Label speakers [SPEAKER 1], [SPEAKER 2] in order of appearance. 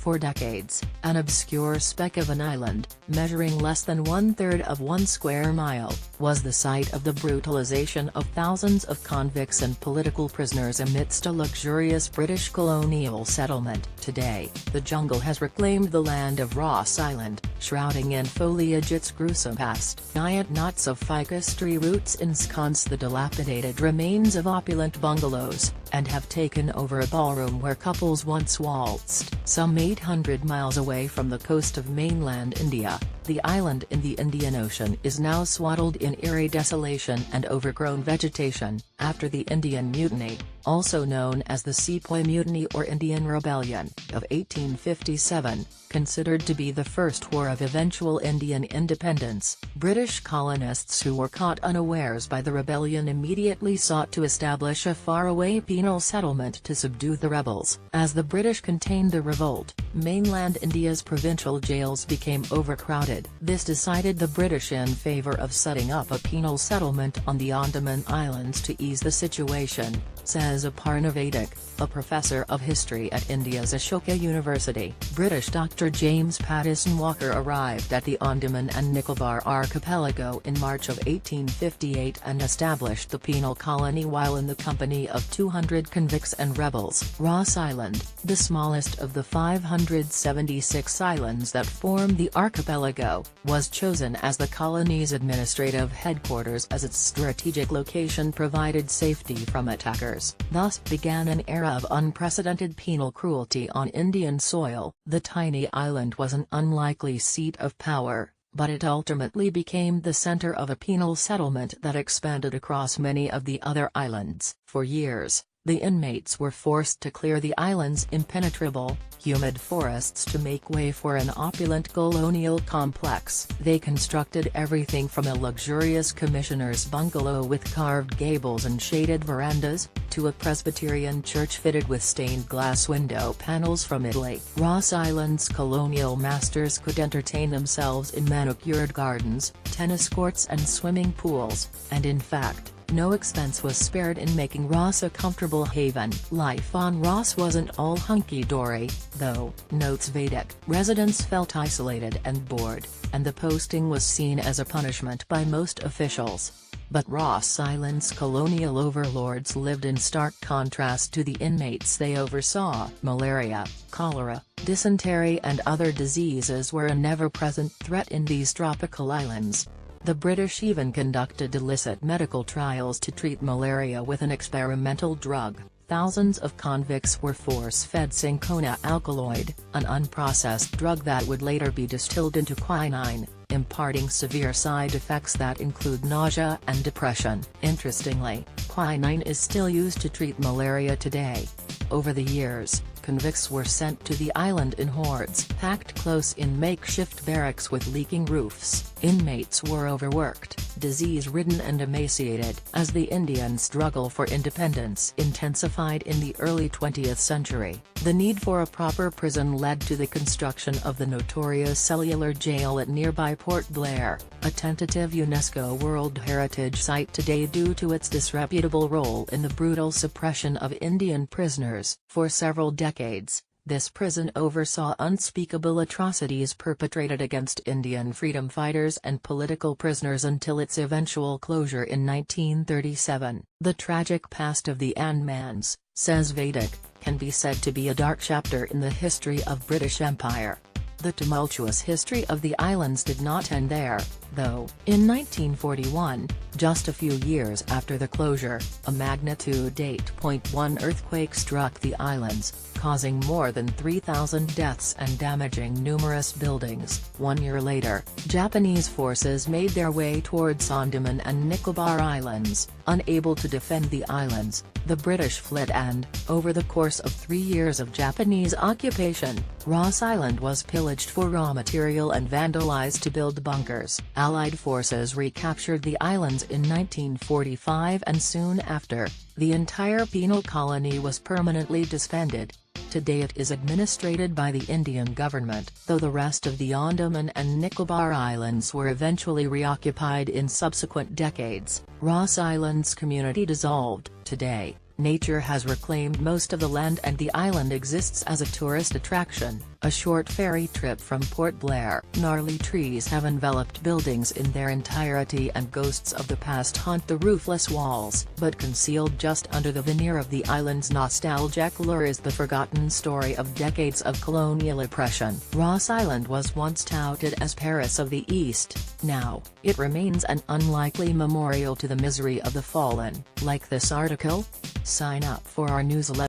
[SPEAKER 1] For decades, an obscure speck of an island, measuring less than 1/3 of 1 square mile, was the site of the brutalization of thousands of convicts and political prisoners amidst a luxurious British colonial settlement. Today, the jungle has reclaimed the land of Ross Island, shrouding in foliage its gruesome past. Giant knots of ficus tree roots ensconce the dilapidated remains of opulent bungalows, and have taken over a ballroom where couples once waltzed. Some 800 miles away from the coast of mainland India, the island in the Indian Ocean is now swaddled in eerie desolation and overgrown vegetation, after the Indian Mutiny, also known as the Sepoy Mutiny or Indian Rebellion, of 1857, considered to be the first war of eventual Indian independence. British colonists who were caught unawares by the rebellion immediately sought to establish a faraway penal settlement to subdue the rebels. As the British contained the revolt, mainland India's provincial jails became overcrowded. This decided the British in favour of setting up a penal settlement on the Andaman Islands to ease the situation, says Aparna Vaidik, a professor of history at India's Ashoka University. British Dr. James Pattison Walker arrived at the Andaman and Nicobar archipelago in March of 1858 and established the penal colony while in the company of 200 convicts and rebels. Ross Island, the smallest of the 576 islands that form the archipelago, was chosen as the colony's administrative headquarters as its strategic location provided safety from attackers. Thus began an era of unprecedented penal cruelty on Indian soil. The tiny island was an unlikely seat of power, but it ultimately became the center of a penal settlement that expanded across many of the other islands. For years, the inmates were forced to clear the island's impenetrable, humid forests to make way for an opulent colonial complex. They constructed everything from a luxurious commissioner's bungalow with carved gables and shaded verandas, to a Presbyterian church fitted with stained glass window panels from Italy. Ross Island's colonial masters could entertain themselves in manicured gardens, tennis courts and swimming pools, and in fact, no expense was spared in making Ross a comfortable haven. Life on Ross wasn't all hunky-dory, though, notes Vaidik. Residents felt isolated and bored, and the posting was seen as a punishment by most officials. But Ross Island's colonial overlords lived in stark contrast to the inmates they oversaw. Malaria, cholera, dysentery and other diseases were a never-present threat in these tropical islands. The British even conducted illicit medical trials to treat malaria with an experimental drug. Thousands of convicts were force-fed cinchona alkaloid, an unprocessed drug that would later be distilled into quinine, imparting severe side effects that include nausea and depression. Interestingly, quinine is still used to treat malaria today. Over the years, convicts were sent to the island in hordes, packed close in makeshift barracks with leaking roofs. Inmates were overworked, disease-ridden and emaciated. As the Indian struggle for independence intensified in the early 20th century, the need for a proper prison led to the construction of the notorious cellular jail at nearby Port Blair, a tentative UNESCO World Heritage Site today due to its disreputable role in the brutal suppression of Indian prisoners. For several decades, this prison oversaw unspeakable atrocities perpetrated against Indian freedom fighters and political prisoners until its eventual closure in 1937. The tragic past of the Andamans, says Vaidik, can be said to be a dark chapter in the history of British Empire. The tumultuous history of the islands did not end there, though. In 1941, just a few years after the closure, a magnitude 8.1 earthquake struck the islands, causing more than 3,000 deaths and damaging numerous buildings. 1 year later, Japanese forces made their way towards Andaman and Nicobar Islands. Unable to defend the islands, the British fled and, over the course of 3 years of Japanese occupation, Ross Island was pillaged for raw material and vandalized to build bunkers. Allied forces recaptured the islands in 1945 and soon after, the entire penal colony was permanently disbanded. Today it is administered by the Indian government, though the rest of the Andaman and Nicobar Islands were eventually reoccupied in subsequent decades. Ross Island's community dissolved. Today, nature has reclaimed most of the land and the island exists as a tourist attraction. A short ferry trip from Port Blair. Gnarly trees have enveloped buildings in their entirety and ghosts of the past haunt the roofless walls. But concealed just under the veneer of the island's nostalgic lure is the forgotten story of decades of colonial oppression. Ross Island was once touted as Paris of the East. Now, it remains an unlikely memorial to the misery of the fallen. Like this article? Sign up for our newsletter.